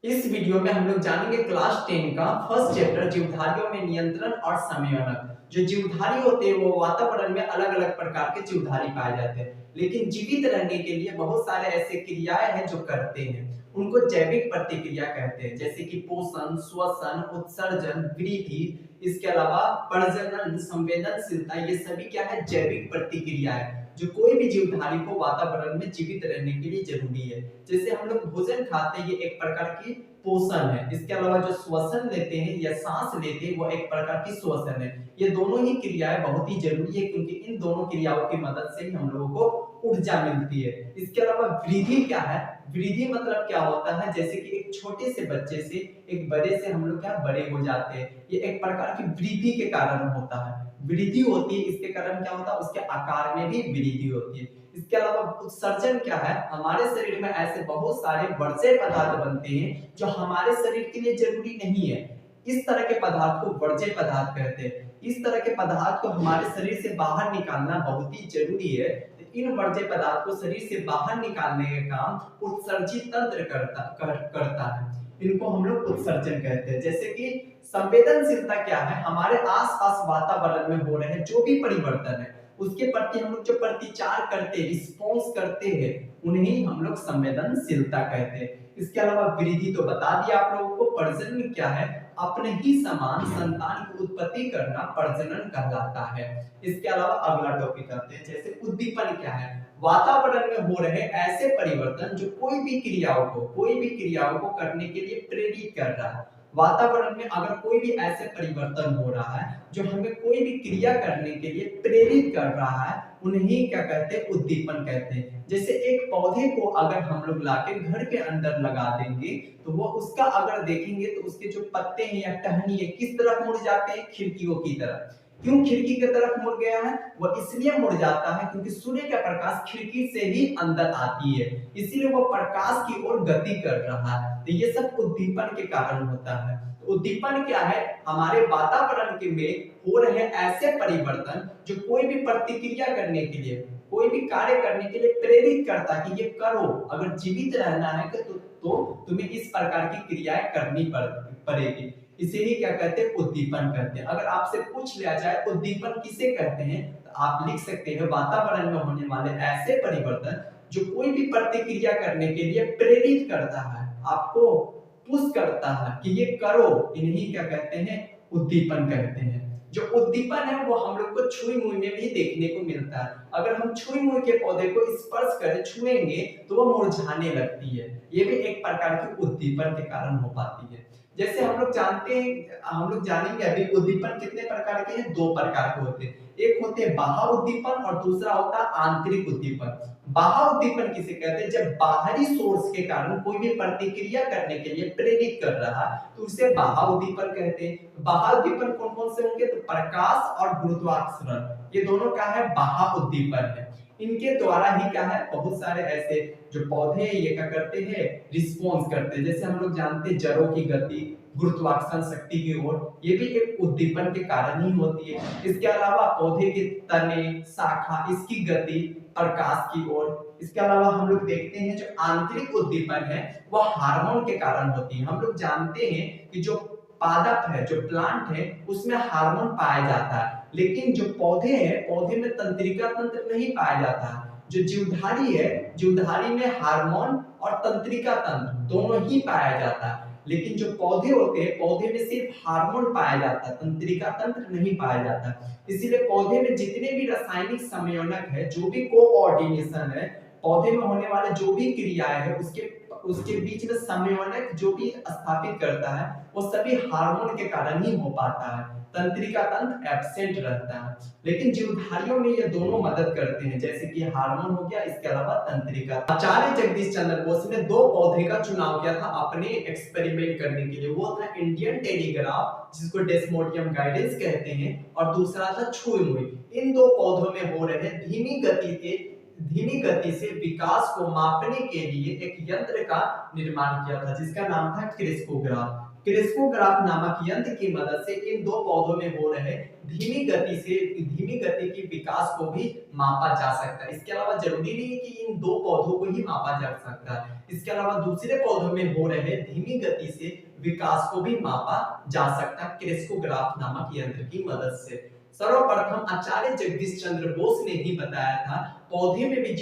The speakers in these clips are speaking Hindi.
इस वीडियो में हम लोग जानेंगे क्लास 10 का फर्स्ट चैप्टर जीवधारियों में नियंत्रण और संयोजन। जो जीवधारी होते हैं वो वातावरण में अलग अलग प्रकार के जीवधारी पाए जाते हैं, लेकिन जीवित रहने के लिए बहुत सारे ऐसे क्रियाएं हैं जो करते हैं। उनको जैविक प्रतिक्रिया कहते हैं, जैसे कि पोषण, श्वसन, उत्सर्जन, वृद्धि, इसके अलावा प्रजनन, संवेदनशीलता। ये सभी क्या है? जैविक प्रतिक्रिया है जो कोई भी जीवधारी को वातावरण में जीवित रहने के लिए जरूरी है। जैसे हम लोग भोजन खाते हैं, ये एक प्रकार की पोषण है। इसके अलावा जो श्वसन लेते हैं या सांस लेते हैं, वो एक प्रकार की श्वसन है। ये दोनों ही क्रियाएं बहुत ही जरूरी है, क्योंकि इन दोनों क्रियाओं की मदद से ही हम लोगों को ऊर्जा मिलती है। इसके अलावा वृद्धि क्या है? वृद्धि मतलब क्या होता है? जैसे कि एक छोटे से बच्चे से एक बड़े से हम लोग क्या बड़े हो जाते हैं, ये एक प्रकार की वृद्धि के कारण होता है। वृद्धि होती है, इसके कारण क्या होता है? उसके आकार में भी वृद्धि होती है। इसके अलावा उत्सर्जन क्या है? हमारे शरीर में ऐसे बहुत सारे वर्ज्य पदार्थ बनते हैं जो हमारे शरीर के लिए जरूरी नहीं है। इस तरह के पदार्थ को वर्ज्य पदार्थ कहते हैं। इस तरह के पदार्थ को हमारे शरीर से बाहर निकालना बहुत ही जरूरी है। इन वर्ज्य पदार्थ को शरीर से बाहर निकालने का काम उत्सर्जित तंत्र करता है। इनको हम लोग उत्सर्जन कहते हैं। जैसे कि संवेदनशीलता क्या है? हमारे आसपास वातावरण में हो रहे जो भी परिवर्तन है उसके प्रति हम लोग जो प्रतिचार करते हैं, रिस्पॉन्स करते हैं, उन्हें हम लोग संवेदनशीलता कहते हैं। इसके अलावा वृद्धि तो बता दिया आप लोगों को। प्रजनन क्या है? अपने ही समान संतान की उत्पत्ति करना प्रजनन कहलाता है। इसके अलावा अगला टॉपिक आते हैं, जैसे उद्दीपन क्या है? वातावरण में हो रहे ऐसे परिवर्तन जो कोई भी क्रियाओं को करने के लिए प्रेरित कर रहा है। वातावरण में अगर कोई भी ऐसे परिवर्तन हो रहा है जो हमें कोई भी क्रिया करने के लिए प्रेरित कर रहा है, उन्हें क्या कहते हैं? उद्दीपन कहते हैं। जैसे एक पौधे को अगर हम लोग लाके घर के अंदर लगा देंगे, तो वो उसका अगर देखेंगे तो उसके जो पत्ते हैं या टहनी है किस तरफ मुड़ जाते हैं? खिड़कियों की तरफ। क्यों खिड़की की तरफ मुड़ गया है? वो इसलिए मुड़ जाता है क्योंकि सूर्य का प्रकाश खिड़की से ही अंदर आती है, इसीलिए वो प्रकाश की ओर गति कर रहा है। तो ये सब उद्दीपन के कारण होता है। तो उद्दीपन क्या है? हमारे वातावरण के में हो रहे ऐसे परिवर्तन जो कोई भी प्रतिक्रिया करने के लिए, कोई भी कार्य करने के लिए प्रेरित करता है कि ये करो। अगर जीवित रहना है तो तुम्हें इस प्रकार की क्रियाएं करनी पड़ेगी। इसीलिए क्या कहते हैं? उद्दीपन कहते हैं। अगर आपसे पूछ लिया जाए उद्दीपन किसे कहते हैं, तो आप लिख सकते हैं वातावरण में होने वाले ऐसे परिवर्तन जो कोई भी प्रतिक्रिया करने के लिए प्रेरित करता है, आपको पुश करता है कि ये करो। इन्हीं क्या कहते हैं? उद्दीपन कहते हैं। जो उद्दीपन है वो हम लोग को छुई मुई में भी देखने को मिलता है। अगर हम छुई मुई के पौधे को स्पर्श करें, छुएंगे, तो वो मुरझाने लगती है। ये भी एक प्रकार की उद्दीपन के कारण हो पाती है। जैसे हम लोग जानते हैं, हम लोग जानेंगे अभी उद्दीपन कितने प्रकार के हैं? 2 प्रकार के होते हैं। एक होते हैं बाह्य उद्दीपन और दूसरा होता है आंतरिक उद्दीपन। बाह्य उद्दीपन किसे कहते हैं? जब बाहरी सोर्स के कारण कोई भी प्रतिक्रिया करने के लिए प्रेरित कर रहा है तो उसे बाह्य उद्दीपन कहते हैं। बाह्य उद्दीपन कौन कौन से होंगे? तो प्रकाश और गुरुत्वाकर्षण, ये दोनों क्या है? बाह्य उद्दीपन है। इनके द्वारा ही क्या है? बहुत सारे ऐसे जो पौधे हैं ये क्या करते हैं? रिस्पॉन्स करते हैं। जैसे हम लोग जानते हैं जड़ों की गति गुरुत्वाकर्षण शक्ति की ओर, ये भी एक उद्दीपन के कारण ही होती है। इसके अलावा पौधे के तने, शाखा, इसकी गति प्रकाश की ओर। इसके अलावा हम लोग देखते हैं जो आंतरिक उद्दीपन है वह हार्मोन के कारण होती है। हम लोग जानते हैं कि जो पादप है, जो प्लांट है, उसमें हार्मोन पाया जाता है, लेकिन जो पौधे हैं, पौधे में तंत्रिका तंत्र नहीं पाया जाता है। जो जीवधारी है, जीवधारी में हार्मोन और तंत्रिका तंत्र दोनों ही पाया जाता है, लेकिन जो पौधे होते हैं, पौधे में सिर्फ हार्मोन पाया जाता है, तंत्रिका तंत्र नहीं पाया जाता। इसीलिए पौधे में जितने भी रासायनिक संयोजक है, जो भी कोऑर्डिनेशन है, पौधे में होने वाले जो भी क्रियाएं है, उसके बीच में संयोजक जो भी स्थापित करता है, वो सभी हार्मोन के कारण ही हो पाता है। तंत्रिका तंत्र एब्सेंट रहता है। लेकिन जीवधारियों में ये दोनों मदद करते हैं, जैसे कि हार्मोन हो गया, इसके अलावा तंत्रिका। आचार्य जगदीश चंद्र बोस ने 2 पौधे का चुनाव किया था अपने एक्सपेरिमेंट करने के लिए। वो था इंडियन टेलीग्राफ, जिसको डेस्मोडियम गाइडेंस कहते हैं, और दूसरा था छुई मुई। इन 2 पौधों में हो रहे धीमी गति के धीमी गति से विकास को मापने के लिए एक यंत्र का निर्माण किया था जिसका नाम था क्रिस्कोग्राफ। क्रिस्कोग्राफ नामक यंत्र की मदद से इन दो पौधों में हो रहे धीमी गति की विकास को भी मापा जा सकता है। इसके अलावा जरूरी नहीं है कि इन दो पौधों को ही मापा जा सकता है, इसके अलावा दूसरे पौधों में हो रहे धीमी गति से विकास को भी मापा जा सकता है क्रिस्कोग्राफ नामक यंत्र की मदद से। सर्वप्रथम आचार्य जगदीश चंद्र बोस ने ही बताया था पौधे भी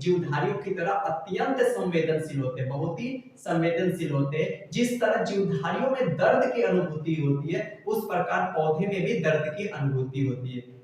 जीवधारियों की तरह अत्यंत संवेदनशील होते हैं, बहुत ही संवेदनशील होते हैं। जिस तरह जीवधारियों में दर्द की अनुभूति होती है उस प्रकार पौधे में भी दर्द की अनुभूति होती है।